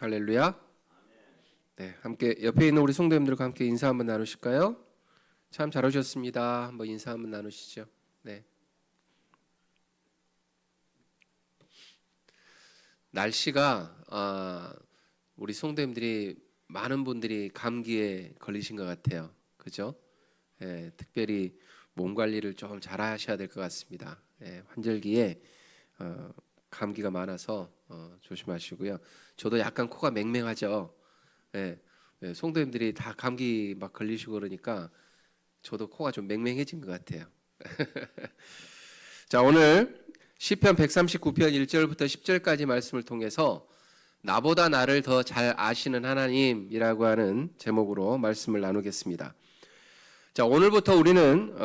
할렐루야. 네, 함께 옆에 있는 우리 성도님들과 함께 인사 한번 나누실까요? 참 잘 오셨습니다. 한번 인사 한번 나누시죠. 네. 날씨가 우리 성도님들이 많은 분들이 감기에 걸리신 것 같아요. 그죠? 예, 특별히 몸 관리를 좀 잘 하셔야 될 것 같습니다. 예, 환절기에 감기가 많아서 조심하시고요. 저도 약간 코가 맹맹하죠. 예, 예, 성도님들이 다 감기 막 걸리시고 그러니까 저도 코가 좀 맹맹해진 것 같아요. 자, 오늘 시편 139편 1절부터 10절까지 말씀을 통해서 나보다 나를 더 잘 아시는 하나님이라고 하는 제목으로 말씀을 나누겠습니다. 자, 오늘부터 우리는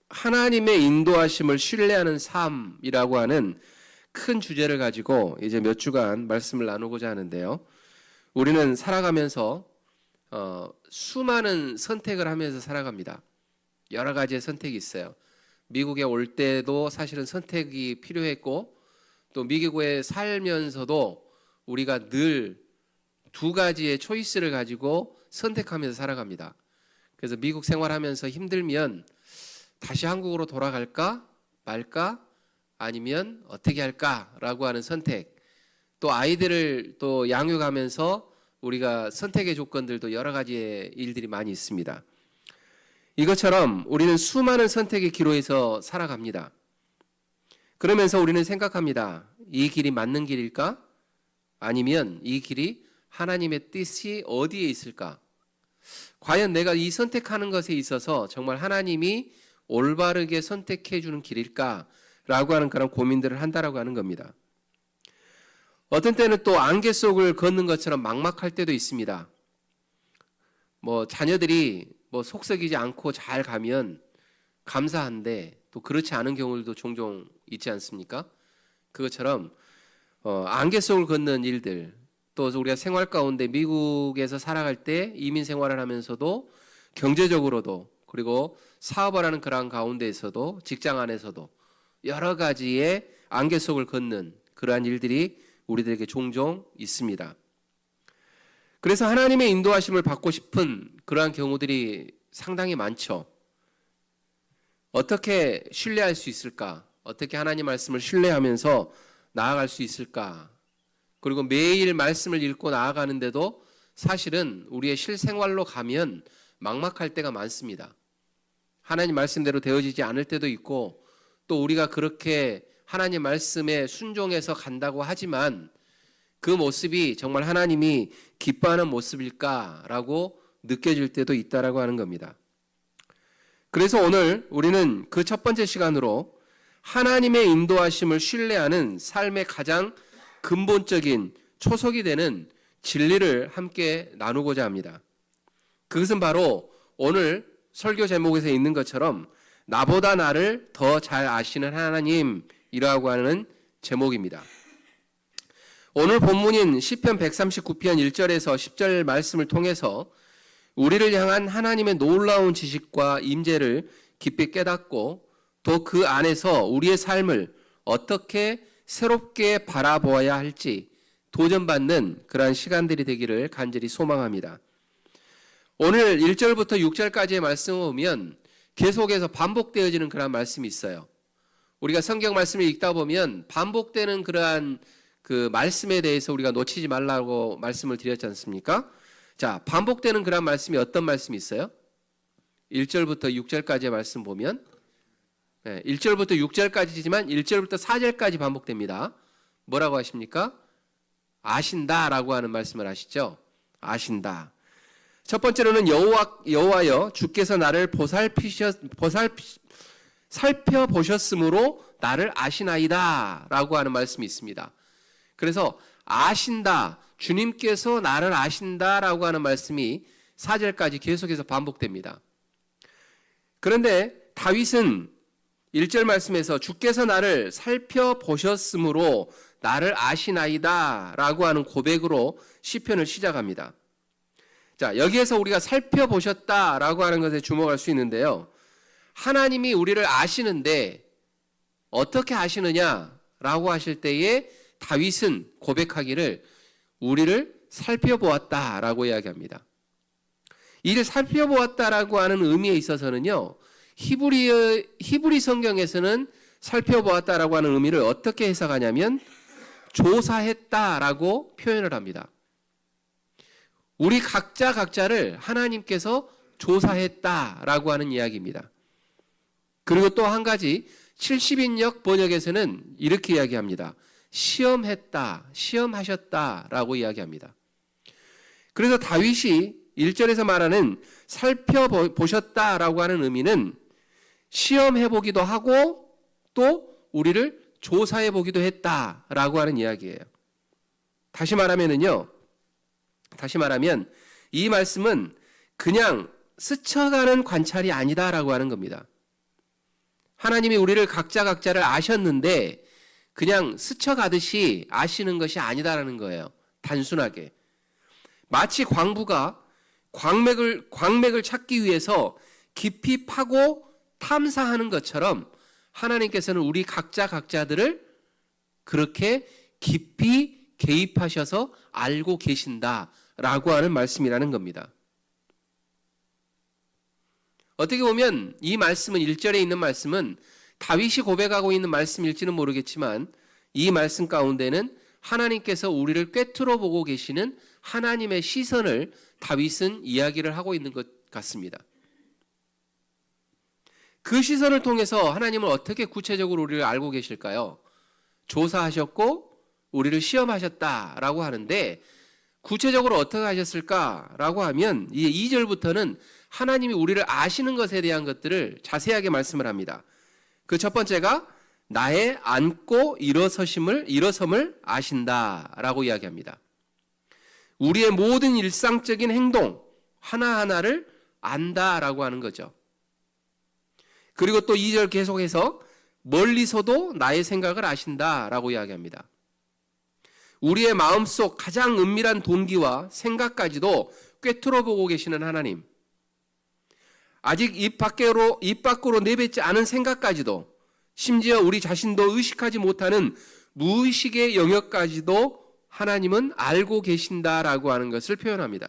하나님의 인도하심을 신뢰하는 삶이라고 하는 큰 주제를 가지고 이제 몇 주간 말씀을 나누고자 하는데요. 우리는 살아가면서 수많은 선택을 하면서 살아갑니다. 여러 가지의 선택이 있어요. 미국에 올 때도 사실은 선택이 필요했고, 또 미국에 살면서도 우리가 늘 두 가지의 초이스를 가지고 선택하면서 살아갑니다. 그래서 미국 생활하면서 힘들면 다시 한국으로 돌아갈까 말까 아니면 어떻게 할까라고 하는 선택, 또 아이들을 또 양육하면서 우리가 선택의 조건들도 여러 가지의 일들이 많이 있습니다. 이것처럼 우리는 수많은 선택의 기로에서 살아갑니다. 그러면서 우리는 생각합니다. 이 길이 맞는 길일까? 아니면 이 길이 하나님의 뜻이 어디에 있을까? 과연 내가 이 선택하는 것에 있어서 정말 하나님이 올바르게 선택해 주는 길일까? 라고 하는 그런 고민들을 한다라고 하는 겁니다. 어떤 때는 또 안개 속을 걷는 것처럼 막막할 때도 있습니다. 자녀들이 속썩이지 않고 잘 가면 감사한데 또 그렇지 않은 경우들도 종종 있지 않습니까? 그것처럼 안개 속을 걷는 일들, 또 우리가 생활 가운데 미국에서 살아갈 때 이민 생활을 하면서도 경제적으로도 그리고 사업을 하는 그런 가운데에서도 직장 안에서도 여러 가지의 안개 속을 걷는 그러한 일들이 우리들에게 종종 있습니다. 그래서 하나님의 인도하심을 받고 싶은 그러한 경우들이 상당히 많죠. 어떻게 신뢰할 수 있을까? 어떻게 하나님 말씀을 신뢰하면서 나아갈 수 있을까? 그리고 매일 말씀을 읽고 나아가는데도 사실은 우리의 실생활로 가면 막막할 때가 많습니다. 하나님 말씀대로 되어지지 않을 때도 있고, 또 우리가 그렇게 하나님 말씀에 순종해서 간다고 하지만 그 모습이 정말 하나님이 기뻐하는 모습일까라고 느껴질 때도 있다라고 하는 겁니다. 그래서 오늘 우리는 그 첫 번째 시간으로 하나님의 인도하심을 신뢰하는 삶의 가장 근본적인 초석이 되는 진리를 함께 나누고자 합니다. 그것은 바로 오늘 설교 제목에서 있는 것처럼 나보다 나를 더 잘 아시는 하나님이라고 하는 제목입니다. 오늘 본문인 시편 139편 1절에서 10절 말씀을 통해서 우리를 향한 하나님의 놀라운 지식과 임재를 깊이 깨닫고 또 그 안에서 우리의 삶을 어떻게 새롭게 바라보아야 할지 도전받는 그러한 시간들이 되기를 간절히 소망합니다. 오늘 1절부터 6절까지의 말씀을 보면 계속해서 반복되어지는 그러한 말씀이 있어요. 우리가 성경 말씀을 읽다 보면 반복되는 그러한 그 말씀에 대해서 우리가 놓치지 말라고 말씀을 드렸지 않습니까? 자, 반복되는 그런 말씀이 어떤 말씀이 있어요? 1절부터 6절까지의 말씀 보면 1절부터 6절까지지만 1절부터 4절까지 반복됩니다. 뭐라고 하십니까? 아신다라고 하는 말씀을 하시죠? 아신다. 첫 번째로는 여호와여 주께서 나를 살펴보셨으므로 나를 아시나이다 라고 하는 말씀이 있습니다. 그래서 아신다, 주님께서 나를 아신다라고 하는 말씀이 4절까지 계속해서 반복됩니다. 그런데 다윗은 1절 말씀에서 주께서 나를 살펴보셨으므로 나를 아시나이다라고 하는 고백으로 시편을 시작합니다. 자, 여기에서 우리가 살펴보셨다라고 하는 것에 주목할 수 있는데요. 하나님이 우리를 아시는데 어떻게 아시느냐라고 하실 때에 다윗은 고백하기를 우리를 살펴보았다라고 이야기합니다. 이를 살펴보았다라고 하는 의미에 있어서는요, 히브리 성경에서는 살펴보았다라고 하는 의미를 어떻게 해석하냐면 조사했다라고 표현을 합니다. 우리 각자를 하나님께서 조사했다라고 하는 이야기입니다. 그리고 또 한 가지 70인역 번역에서는 이렇게 이야기합니다. 시험했다, 시험하셨다라고 이야기합니다. 그래서 다윗이 1절에서 말하는 살펴보셨다라고 하는 의미는 시험해보기도 하고 또 우리를 조사해보기도 했다라고 하는 이야기예요. 다시 말하면 이 말씀은 그냥 스쳐가는 관찰이 아니다라고 하는 겁니다. 하나님이 우리를 각자를 아셨는데 그냥 스쳐가듯이 아시는 것이 아니다라는 거예요. 단순하게. 마치 광부가 광맥을 찾기 위해서 깊이 파고 탐사하는 것처럼 하나님께서는 우리 각자들을 그렇게 깊이 개입하셔서 알고 계신다라고 하는 말씀이라는 겁니다. 어떻게 보면 이 말씀은 1절에 있는 말씀은 다윗이 고백하고 있는 말씀일지는 모르겠지만 이 말씀 가운데는 하나님께서 우리를 꿰뚫어 보고 계시는 하나님의 시선을 다윗은 이야기를 하고 있는 것 같습니다. 그 시선을 통해서 하나님은 어떻게 구체적으로 우리를 알고 계실까요? 조사하셨고 우리를 시험하셨다라고 하는데 구체적으로 어떻게 하셨을까라고 하면 이제 2절부터는 하나님이 우리를 아시는 것에 대한 것들을 자세하게 말씀을 합니다. 그 첫 번째가 나의 앉고 일어섬을 아신다라고 이야기합니다. 우리의 모든 일상적인 행동 하나하나를 안다라고 하는 거죠. 그리고 또 2절 계속해서 멀리서도 나의 생각을 아신다라고 이야기합니다. 우리의 마음속 가장 은밀한 동기와 생각까지도 꿰뚫어 보고 계시는 하나님. 아직 입 밖으로 내뱉지 않은 생각까지도 심지어 우리 자신도 의식하지 못하는 무의식의 영역까지도 하나님은 알고 계신다라고 하는 것을 표현합니다.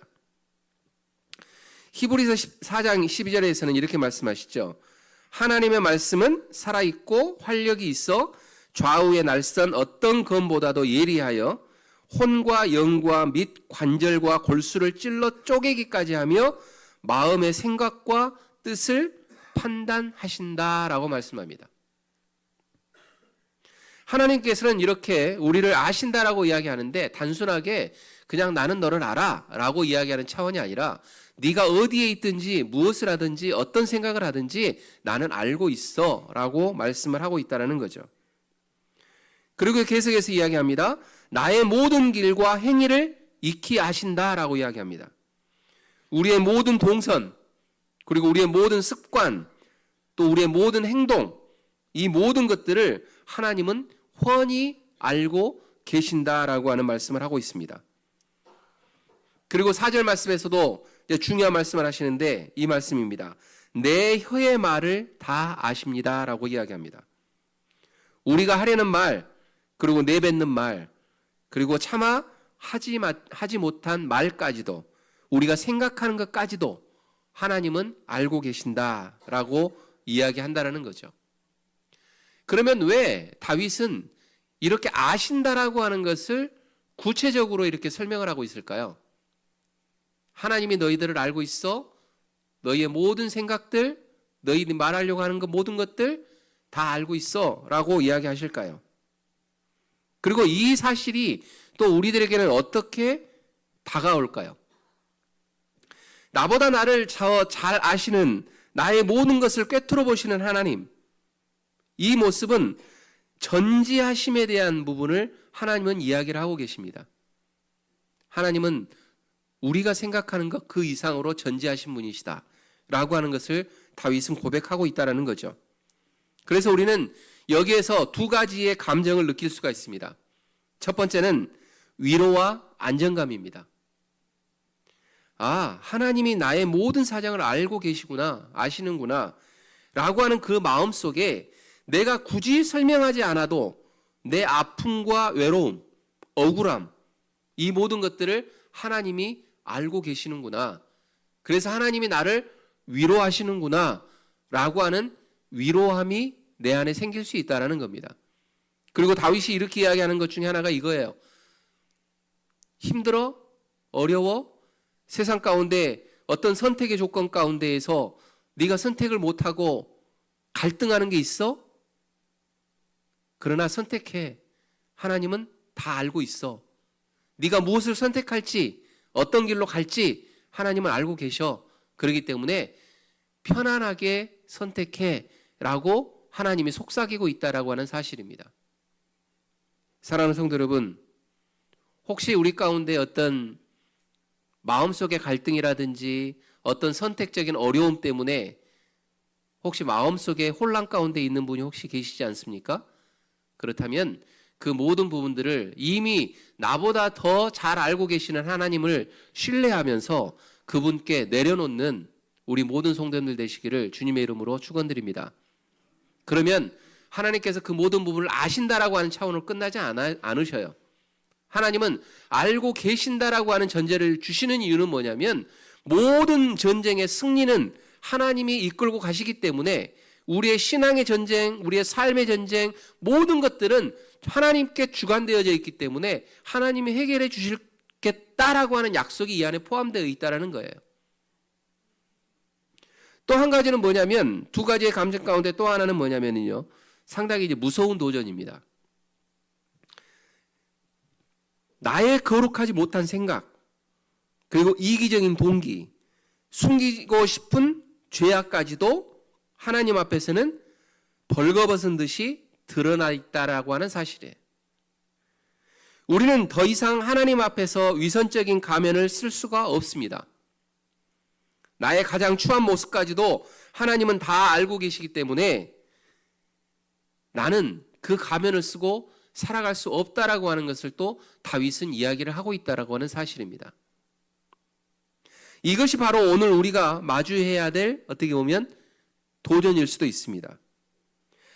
히브리서 4장 12절에서는 이렇게 말씀하시죠. 하나님의 말씀은 살아있고 활력이 있어 좌우의 날선 어떤 검보다도 예리하여 혼과 영과 및 관절과 골수를 찔러 쪼개기까지 하며 마음의 생각과 뜻을 판단하신다라고 말씀합니다. 하나님께서는 이렇게 우리를 아신다라고 이야기하는데 단순하게 그냥 나는 너를 알아 라고 이야기하는 차원이 아니라 네가 어디에 있든지 무엇을 하든지 어떤 생각을 하든지 나는 알고 있어 라고 말씀을 하고 있다는 거죠. 그리고 계속해서 이야기합니다. 나의 모든 길과 행위를 익히 아신다라고 이야기합니다. 우리의 모든 동선 그리고 우리의 모든 습관 또 우리의 모든 행동 이 모든 것들을 하나님은 훤히 알고 계신다라고 하는 말씀을 하고 있습니다. 그리고 4절 말씀에서도 중요한 말씀을 하시는데 이 말씀입니다. 내 혀의 말을 다 아십니다라고 이야기합니다. 우리가 하려는 말 그리고 내뱉는 말 그리고 차마 하지 못한 말까지도 우리가 생각하는 것까지도 하나님은 알고 계신다라고 이야기한다라는 거죠. 그러면 왜 다윗은 이렇게 아신다라고 하는 것을 구체적으로 이렇게 설명을 하고 있을까요? 하나님이 너희들을 알고 있어. 너희의 모든 생각들, 너희들이 말하려고 하는 것 모든 것들 다 알고 있어 라고 이야기하실까요? 그리고 이 사실이 또 우리들에게는 어떻게 다가올까요? 나보다 나를 잘 아시는 나의 모든 것을 꿰뚫어 보시는 하나님, 이 모습은 전지하심에 대한 부분을 하나님은 이야기를 하고 계십니다. 하나님은 우리가 생각하는 것 그 이상으로 전지하신 분이시다 라고 하는 것을 다윗은 고백하고 있다는 거죠. 그래서 우리는 여기에서 두 가지의 감정을 느낄 수가 있습니다. 첫 번째는 위로와 안정감입니다. 아, 하나님이 나의 모든 사정을 알고 계시구나, 아시는구나 라고 하는 그 마음 속에 내가 굳이 설명하지 않아도 내 아픔과 외로움, 억울함 이 모든 것들을 하나님이 알고 계시는구나. 그래서 하나님이 나를 위로하시는구나 라고 하는 위로함이 내 안에 생길 수 있다는 겁니다. 그리고 다윗이 이렇게 이야기하는 것 중에 하나가 이거예요. 힘들어? 어려워? 세상 가운데 어떤 선택의 조건 가운데에서 네가 선택을 못하고 갈등하는 게 있어? 그러나 선택해. 하나님은 다 알고 있어. 네가 무엇을 선택할지, 어떤 길로 갈지 하나님은 알고 계셔. 그렇기 때문에 편안하게 선택해 라고 하나님이 속삭이고 있다라고 하는 사실입니다. 사랑하는 성도 여러분, 혹시 우리 가운데 어떤 마음속의 갈등이라든지 어떤 선택적인 어려움 때문에 혹시 마음속에 혼란 가운데 있는 분이 혹시 계시지 않습니까? 그렇다면 그 모든 부분들을 이미 나보다 더 잘 알고 계시는 하나님을 신뢰하면서 그분께 내려놓는 우리 모든 성도님들 되시기를 주님의 이름으로 축원드립니다. 그러면 하나님께서 그 모든 부분을 아신다라고 하는 차원으로 끝나지 않으셔요. 하나님은 알고 계신다라고 하는 전제를 주시는 이유는 뭐냐면 모든 전쟁의 승리는 하나님이 이끌고 가시기 때문에 우리의 신앙의 전쟁, 우리의 삶의 전쟁 모든 것들은 하나님께 주관되어져 있기 때문에 하나님이 해결해 주시겠다라고 하는 약속이 이 안에 포함되어 있다는 거예요. 또 한 가지는 뭐냐면 두 가지의 감정 가운데 또 하나는 뭐냐면요. 상당히 이제 무서운 도전입니다. 나의 거룩하지 못한 생각, 그리고 이기적인 동기, 숨기고 싶은 죄악까지도 하나님 앞에서는 벌거벗은 듯이 드러나 있다라고 하는 사실이에요. 우리는 더 이상 하나님 앞에서 위선적인 가면을 쓸 수가 없습니다. 나의 가장 추한 모습까지도 하나님은 다 알고 계시기 때문에 나는 그 가면을 쓰고 살아갈 수 없다라고 하는 것을 또 다윗은 이야기를 하고 있다라고 하는 사실입니다. 이것이 바로 오늘 우리가 마주해야 될 어떻게 보면 도전일 수도 있습니다.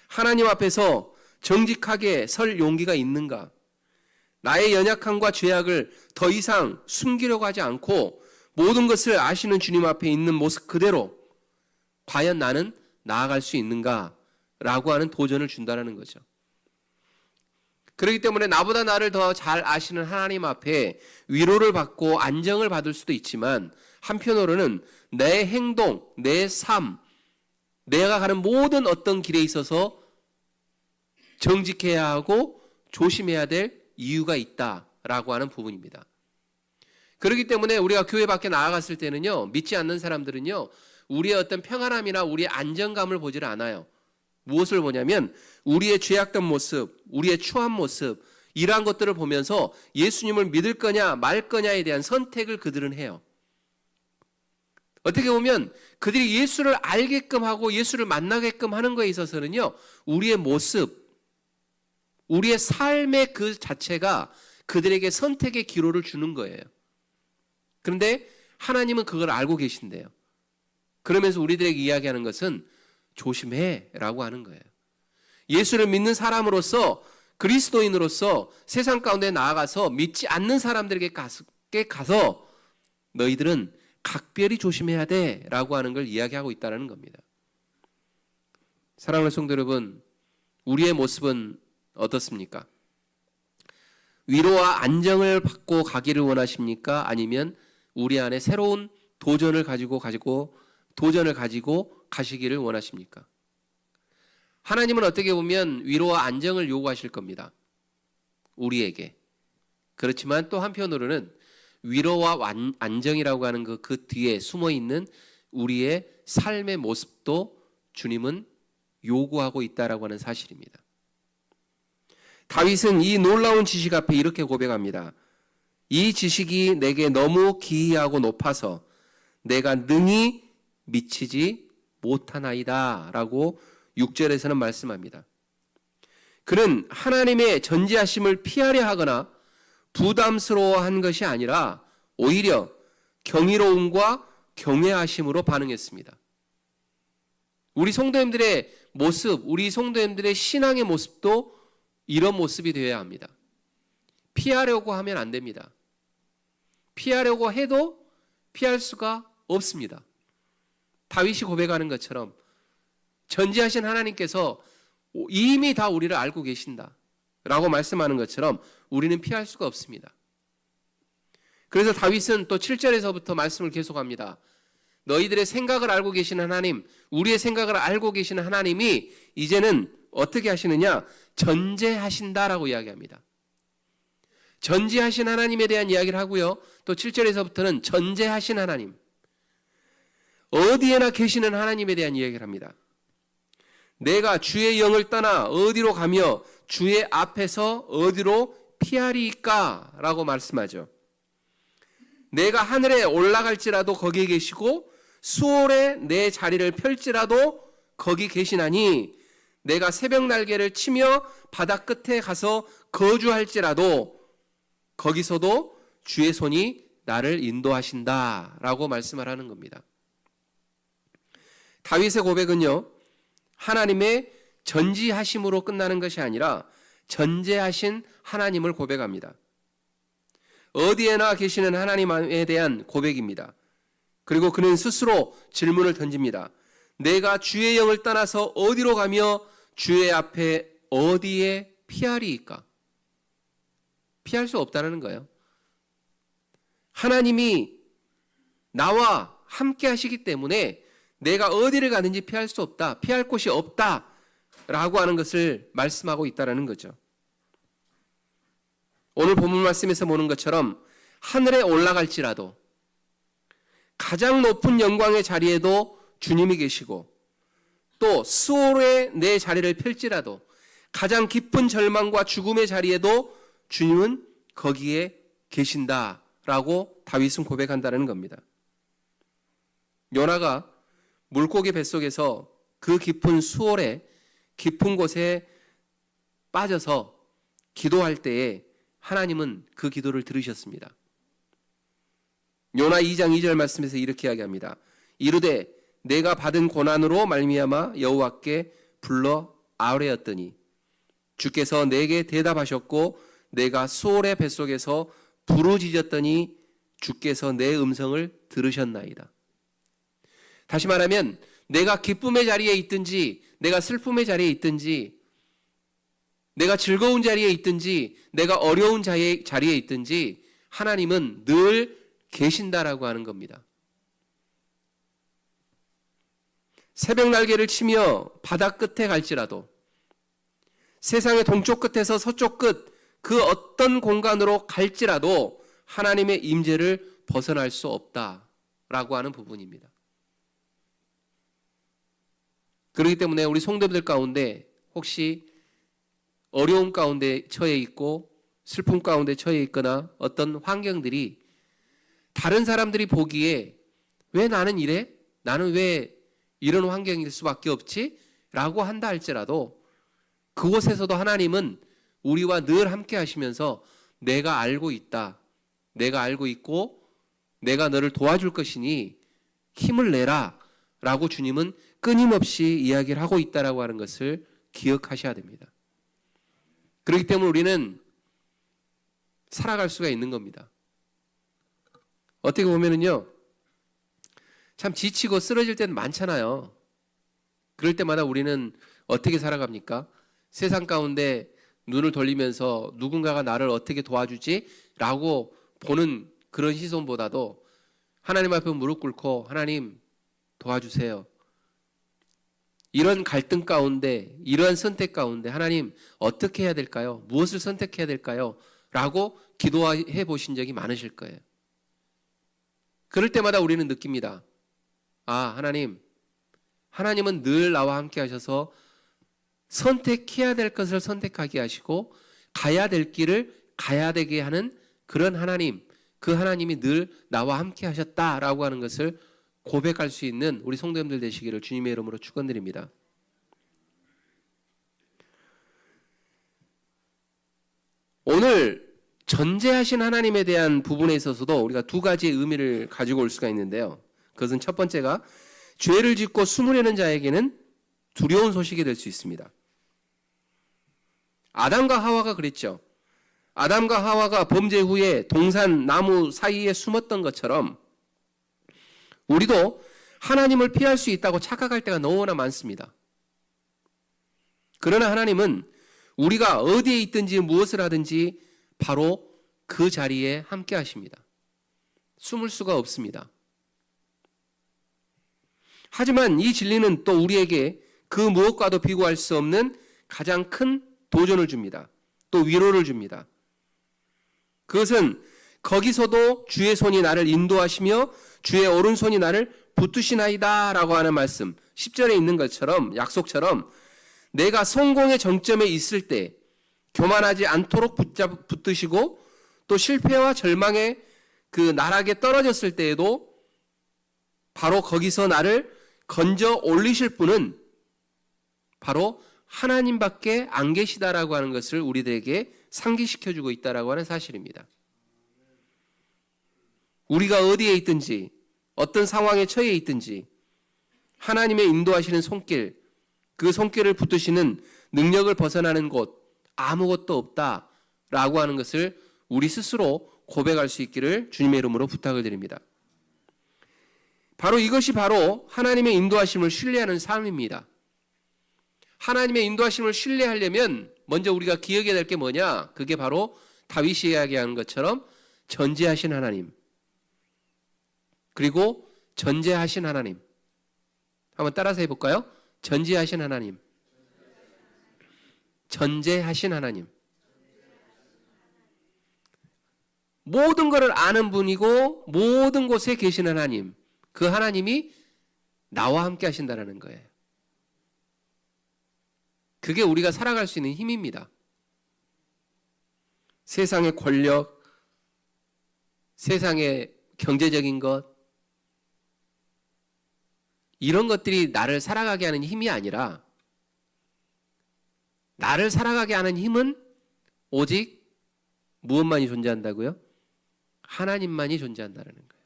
하나님 앞에서 정직하게 설 용기가 있는가? 나의 연약함과 죄악을 더 이상 숨기려고 하지 않고 모든 것을 아시는 주님 앞에 있는 모습 그대로 과연 나는 나아갈 수 있는가? 라고 하는 도전을 준다는 거죠. 그렇기 때문에 나보다 나를 더 잘 아시는 하나님 앞에 위로를 받고 안정을 받을 수도 있지만 한편으로는 내 행동, 내 삶, 내가 가는 모든 어떤 길에 있어서 정직해야 하고 조심해야 될 이유가 있다라고 하는 부분입니다. 그렇기 때문에 우리가 교회 밖에 나아갔을 때는요, 믿지 않는 사람들은요, 우리의 어떤 평안함이나 우리의 안정감을 보질 않아요. 무엇을 보냐면 우리의 죄악된 모습, 우리의 추한 모습, 이러한 것들을 보면서 예수님을 믿을 거냐 말 거냐에 대한 선택을 그들은 해요. 어떻게 보면 그들이 예수를 알게끔 하고 예수를 만나게끔 하는 것에 있어서는요, 우리의 모습, 우리의 삶의 그 자체가 그들에게 선택의 기로를 주는 거예요. 그런데 하나님은 그걸 알고 계신대요. 그러면서 우리들에게 이야기하는 것은 조심해 라고 하는 거예요. 예수를 믿는 사람으로서, 그리스도인으로서 세상 가운데 나아가서 믿지 않는 사람들에게 가서 너희들은 각별히 조심해야 돼 라고 하는 걸 이야기하고 있다는 겁니다. 사랑하는 성도 여러분, 우리의 모습은 어떻습니까? 위로와 안정을 받고 가기를 원하십니까? 아니면 우리 안에 새로운 도전을 가지고 가시기를 원하십니까? 하나님은 어떻게 보면 위로와 안정을 요구하실 겁니다. 우리에게. 그렇지만 또 한편으로는 위로와 안정이라고 하는 그 뒤에 숨어있는 우리의 삶의 모습도 주님은 요구하고 있다라고 하는 사실입니다. 다윗은 이 놀라운 지식 앞에 이렇게 고백합니다. 이 지식이 내게 너무 기이하고 높아서 내가 능히 미치지 못하나이다 라고 6절에서는 말씀합니다. 그는 하나님의 전지하심을 피하려 하거나 부담스러워한 것이 아니라 오히려 경이로움과 경외하심으로 반응했습니다. 우리 성도님들의 모습, 우리 성도님들의 신앙의 모습도 이런 모습이 되어야 합니다. 피하려고 하면 안 됩니다. 피하려고 해도 피할 수가 없습니다. 다윗이 고백하는 것처럼 전지하신 하나님께서 이미 다 우리를 알고 계신다 라고 말씀하는 것처럼 우리는 피할 수가 없습니다. 그래서 다윗은 또 7절에서부터 말씀을 계속합니다. 너희들의 생각을 알고 계시는 하나님, 우리의 생각을 알고 계시는 하나님이 이제는 어떻게 하시느냐? 전제하신다라고 이야기합니다. 전지하신 하나님에 대한 이야기를 하고요. 또 7절에서부터는 전제하신 하나님, 어디에나 계시는 하나님에 대한 이야기를 합니다. 내가 주의 영을 떠나 어디로 가며 주의 앞에서 어디로 피하리까? 라고 말씀하죠. 내가 하늘에 올라갈지라도 거기에 계시고 수월에 내 자리를 펼지라도 거기 계시나니 내가 새벽 날개를 치며 바다 끝에 가서 거주할지라도 거기서도 주의 손이 나를 인도하신다 라고 말씀을 하는 겁니다. 다윗의 고백은요, 하나님의 전지하심으로 끝나는 것이 아니라 전제하신 하나님을 고백합니다. 어디에나 계시는 하나님에 대한 고백입니다. 그리고 그는 스스로 질문을 던집니다. 내가 주의 영을 떠나서 어디로 가며 주의 앞에 어디에 피하리이까? 피할 수 없다는 거예요. 하나님이 나와 함께 하시기 때문에 내가 어디를 가든지 피할 수 없다, 피할 곳이 없다 라고 하는 것을 말씀하고 있다는 거죠. 오늘 본문 말씀에서 보는 것처럼 하늘에 올라갈지라도 가장 높은 영광의 자리에도 주님이 계시고 또 스올에 내 자리를 펼지라도 가장 깊은 절망과 죽음의 자리에도 주님은 거기에 계신다라고 다윗은 고백한다는 겁니다. 요나가 물고기 뱃속에서 그 깊은 수월에 깊은 곳에 빠져서 기도할 때에 하나님은 그 기도를 들으셨습니다. 요나 2장 2절 말씀에서 이렇게 이야기합니다. 이르되 내가 받은 고난으로 말미암아 여호와께 불러 아뢰었더니 주께서 내게 대답하셨고 내가 수월의 뱃속에서 부르짖었더니 주께서 내 음성을 들으셨나이다. 다시 말하면 내가 기쁨의 자리에 있든지 내가 슬픔의 자리에 있든지 내가 즐거운 자리에 있든지 내가 어려운 자리에 있든지 하나님은 늘 계신다라고 하는 겁니다. 새벽 날개를 치며 바다 끝에 갈지라도 세상의 동쪽 끝에서 서쪽 끝 그 어떤 공간으로 갈지라도 하나님의 임재를 벗어날 수 없다라고 하는 부분입니다. 그렇기 때문에 우리 성도들 가운데 혹시 어려움 가운데 처해 있고 슬픔 가운데 처해 있거나 어떤 환경들이 다른 사람들이 보기에 왜 나는 이래? 나는 왜 이런 환경일 수밖에 없지? 라고 한다 할지라도 그곳에서도 하나님은 우리와 늘 함께 하시면서 내가 알고 있다. 내가 알고 있고 내가 너를 도와줄 것이니 힘을 내라 라고 주님은 끊임없이 이야기를 하고 있다라고 하는 것을 기억하셔야 됩니다. 그렇기 때문에 우리는 살아갈 수가 있는 겁니다. 어떻게 보면은요, 참 지치고 쓰러질 때는 많잖아요. 그럴 때마다 우리는 어떻게 살아갑니까? 세상 가운데 눈을 돌리면서 누군가가 나를 어떻게 도와주지? 라고 보는 그런 시선보다도 하나님 앞에 무릎 꿇고 하나님 도와주세요. 이런 갈등 가운데, 이러한 선택 가운데 하나님 어떻게 해야 될까요? 무엇을 선택해야 될까요? 라고 기도해 보신 적이 많으실 거예요. 그럴 때마다 우리는 느낍니다. 아, 하나님은 늘 나와 함께 하셔서 선택해야 될 것을 선택하게 하시고 가야 될 길을 가야 되게 하는 그런 하나님, 그 하나님이 늘 나와 함께 하셨다라고 하는 것을 고백할 수 있는 우리 성도님들 되시기를 주님의 이름으로 축원드립니다. 오늘 전제하신 하나님에 대한 부분에 있어서도 우리가 두 가지의 의미를 가지고 올 수가 있는데요. 그것은 첫 번째가 죄를 짓고 숨으려는 자에게는 두려운 소식이 될 수 있습니다. 아담과 하와가 그랬죠. 아담과 하와가 범죄 후에 동산 나무 사이에 숨었던 것처럼 우리도 하나님을 피할 수 있다고 착각할 때가 너무나 많습니다. 그러나 하나님은 우리가 어디에 있든지 무엇을 하든지 바로 그 자리에 함께 하십니다. 숨을 수가 없습니다. 하지만 이 진리는 또 우리에게 그 무엇과도 비교할 수 없는 가장 큰 도전을 줍니다. 또 위로를 줍니다. 그것은 거기서도 주의 손이 나를 인도하시며 주의 오른손이 나를 붙드시나이다 라고 하는 말씀, 10절에 있는 것처럼, 약속처럼 내가 성공의 정점에 있을 때 교만하지 않도록 붙드시고 또 실패와 절망의 그 나락에 떨어졌을 때에도 바로 거기서 나를 건져 올리실 분은 바로 하나님밖에 안 계시다라고 하는 것을 우리들에게 상기시켜주고 있다라고 하는 사실입니다. 우리가 어디에 있든지 어떤 상황에 처해 있든지 하나님의 인도하시는 손길, 그 손길을 붙드시는 능력을 벗어나는 곳 아무것도 없다라고 하는 것을 우리 스스로 고백할 수 있기를 주님의 이름으로 부탁을 드립니다. 바로 이것이 바로 하나님의 인도하심을 신뢰하는 삶입니다. 하나님의 인도하심을 신뢰하려면 먼저 우리가 기억해야 될 게 뭐냐? 그게 바로 다윗이 이야기하는 것처럼 전제하신 하나님, 그리고 전제하신 하나님. 한번 따라서 해볼까요? 전제하신 하나님, 전제하신 하나님. 모든 것을 아는 분이고 모든 곳에 계신 하나님, 그 하나님이 나와 함께 하신다는 거예요. 그게 우리가 살아갈 수 있는 힘입니다. 세상의 권력, 세상의 경제적인 것, 이런 것들이 나를 살아가게 하는 힘이 아니라 나를 살아가게 하는 힘은 오직 무엇만이 존재한다고요? 하나님만이 존재한다는 거예요.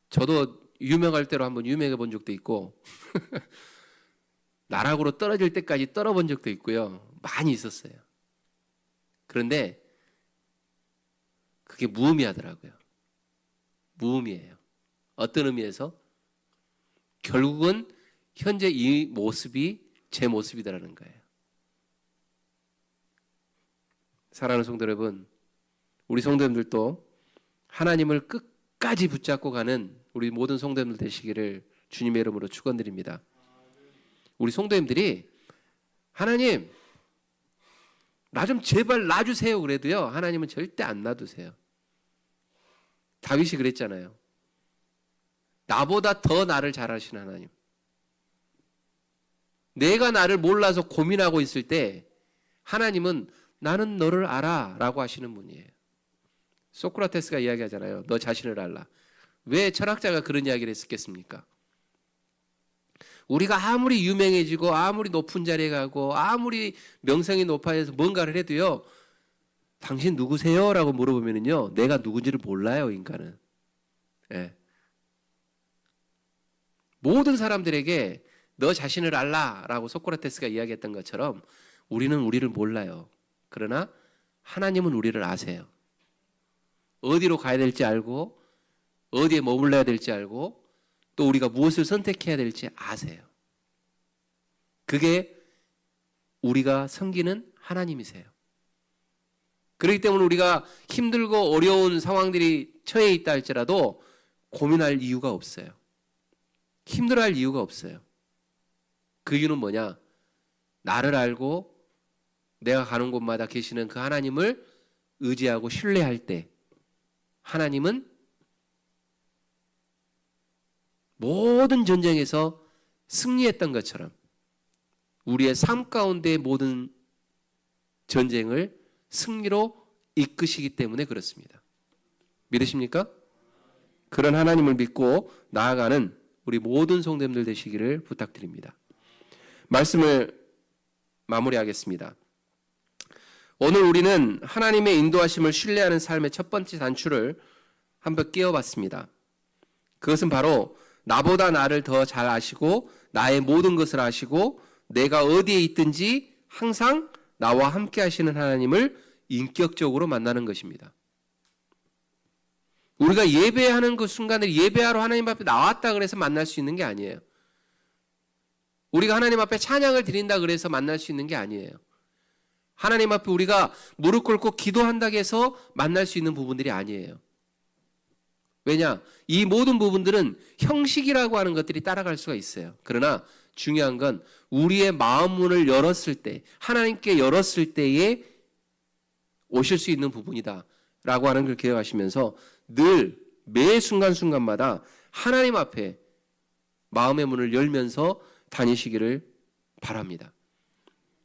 저도 유명할 때로 한번 유명해 본 적도 있고 나락으로 떨어질 때까지 떨어본 적도 있고요. 많이 있었어요. 그런데 그게 무의미하더라고요. 무의미해요. 어떤 의미에서? 결국은 현재 이 모습이 제 모습이다라는 거예요. 사랑하는 성도 여러분, 우리 성도님들도 하나님을 끝까지 붙잡고 가는 우리 모든 성도님들 되시기를 주님의 이름으로 축원드립니다. 우리 성도님들이 하나님 나 좀 제발 놔주세요 그래도요, 하나님은 절대 안 놔두세요. 다윗이 그랬잖아요. 나보다 더 나를 잘 아시는 하나님. 내가 나를 몰라서 고민하고 있을 때 하나님은 나는 너를 알아 라고 하시는 분이에요. 소크라테스가 이야기하잖아요. 너 자신을 알라. 왜 철학자가 그런 이야기를 했었겠습니까? 우리가 아무리 유명해지고 아무리 높은 자리에 가고 아무리 명성이 높아져서 뭔가를 해도요, 당신 누구세요? 라고 물어보면요, 내가 누군지를 몰라요, 인간은. 예. 모든 사람들에게 너 자신을 알라 라고 소크라테스가 이야기했던 것처럼 우리는 우리를 몰라요. 그러나 하나님은 우리를 아세요. 어디로 가야 될지 알고 어디에 머물러야 될지 알고 또 우리가 무엇을 선택해야 될지 아세요. 그게 우리가 섬기는 하나님이세요. 그렇기 때문에 우리가 힘들고 어려운 상황들이 처해 있다 할지라도 고민할 이유가 없어요. 힘들어할 이유가 없어요. 그 이유는 뭐냐? 나를 알고 내가 가는 곳마다 계시는 그 하나님을 의지하고 신뢰할 때 하나님은 모든 전쟁에서 승리했던 것처럼 우리의 삶 가운데의 모든 전쟁을 승리로 이끄시기 때문에 그렇습니다. 믿으십니까? 그런 하나님을 믿고 나아가는 우리 모든 성도님들 되시기를 부탁드립니다. 말씀을 마무리하겠습니다. 오늘 우리는 하나님의 인도하심을 신뢰하는 삶의 첫 번째 단추를 한번 끼워봤습니다. 그것은 바로 나보다 나를 더 잘 아시고 나의 모든 것을 아시고 내가 어디에 있든지 항상 나와 함께 하시는 하나님을 인격적으로 만나는 것입니다. 우리가 예배하는 그 순간을 예배하러 하나님 앞에 나왔다 그래서 만날 수 있는 게 아니에요. 우리가 하나님 앞에 찬양을 드린다 그래서 만날 수 있는 게 아니에요. 하나님 앞에 우리가 무릎 꿇고 기도한다고 해서 만날 수 있는 부분들이 아니에요. 왜냐? 이 모든 부분들은 형식이라고 하는 것들이 따라갈 수가 있어요. 그러나 중요한 건 우리의 마음 문을 열었을 때, 하나님께 열었을 때에 오실 수 있는 부분이다 라고 하는 걸 기억하시면서 늘 매 순간순간마다 하나님 앞에 마음의 문을 열면서 다니시기를 바랍니다.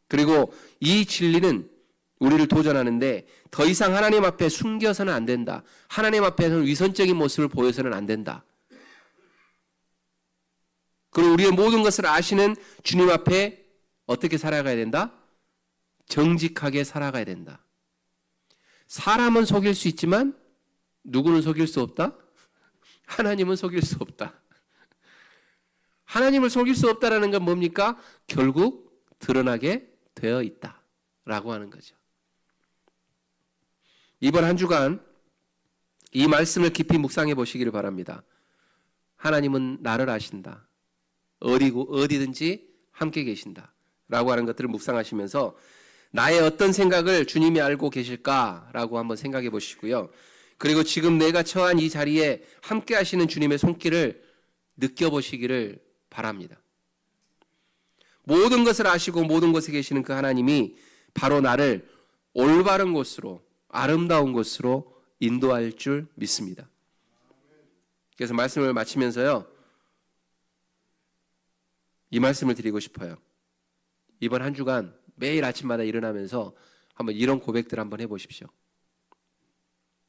그리고 이 진리는 우리를 도전하는데 더 이상 하나님 앞에 숨겨서는 안 된다. 하나님 앞에서는 위선적인 모습을 보여서는 안 된다. 그리고 우리의 모든 것을 아시는 주님 앞에 어떻게 살아가야 된다? 정직하게 살아가야 된다. 사람은 속일 수 있지만 누구는 속일 수 없다? 하나님은 속일 수 없다. 하나님을 속일 수 없다라는 건 뭡니까? 결국 드러나게 되어 있다라고 하는 거죠. 이번 한 주간 이 말씀을 깊이 묵상해 보시기를 바랍니다. 하나님은 나를 아신다. 어디든지 함께 계신다. 라고 하는 것들을 묵상하시면서 나의 어떤 생각을 주님이 알고 계실까라고 한번 생각해 보시고요. 그리고 지금 내가 처한 이 자리에 함께 하시는 주님의 손길을 느껴보시기를 바랍니다. 모든 것을 아시고 모든 곳에 계시는 그 하나님이 바로 나를 올바른 곳으로, 아름다운 곳으로 인도할 줄 믿습니다. 그래서 말씀을 마치면서요, 이 말씀을 드리고 싶어요. 이번 한 주간 매일 아침마다 일어나면서 한번 이런 고백들 한번 해보십시오.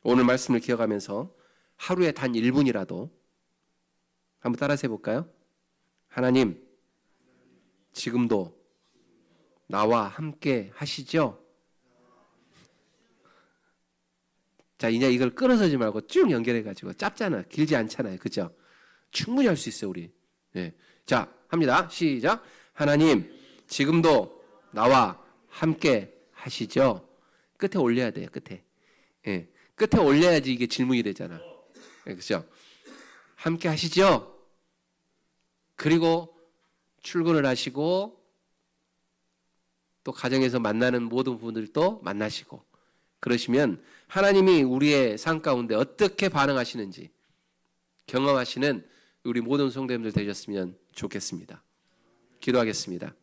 오늘 말씀을 기억하면서 하루에 단 1분이라도 한번 따라서 해볼까요? 하나님, 지금도 나와 함께 하시죠? 자, 이제 이걸 끊어서지 말고 쭉 연결해가지고 짧잖아. 길지 않잖아요. 그죠? 충분히 할 수 있어요, 우리. 네. 자, 합니다. 시작. 하나님, 지금도 나와 함께 하시죠? 끝에 올려야 돼요, 끝에. 예. 끝에 올려야지 이게 질문이 되잖아. 예, 그죠? 함께 하시죠? 그리고 출근을 하시고 또 가정에서 만나는 모든 부분들도 만나시고 그러시면 하나님이 우리의 삶 가운데 어떻게 반응하시는지 경험하시는 우리 모든 성도님들 되셨으면 좋겠습니다. 기도하겠습니다.